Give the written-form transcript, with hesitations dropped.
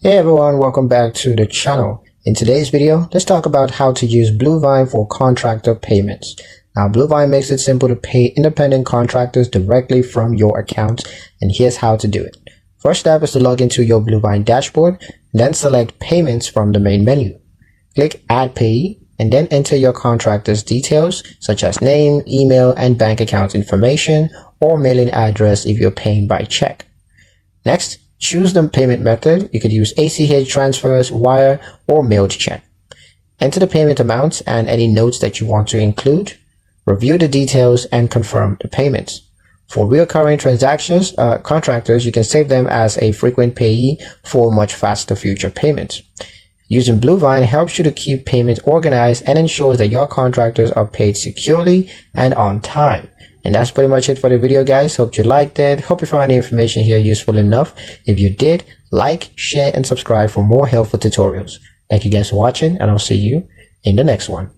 Hey everyone, welcome back to the channel. In today's video, let's talk about how to use Bluevine for contractor payments. Now, Bluevine makes it simple to pay independent contractors directly from your account, and here's how to do it. First step is to log into your Bluevine dashboard, then select Payments from the main menu. Click Add Payee, and then enter your contractor's details, such as name, email, and bank account information, or mailing address if you're paying by check. Next, choose the payment method. You could use ACH transfers, wire, or mailed check. Enter the payment amount and any notes that you want to include. Review the details and confirm the payments. For recurring transactions, contractors, you can save them as a frequent payee for much faster future payments. Using Bluevine helps you to keep payments organized and ensures that your contractors are paid securely and on time. And that's pretty much it for the video, guys. Hope you liked it. Hope you found the information here useful enough. If you did, like, share, and subscribe for more helpful tutorials. Thank you guys for watching, and I'll see you in the next one.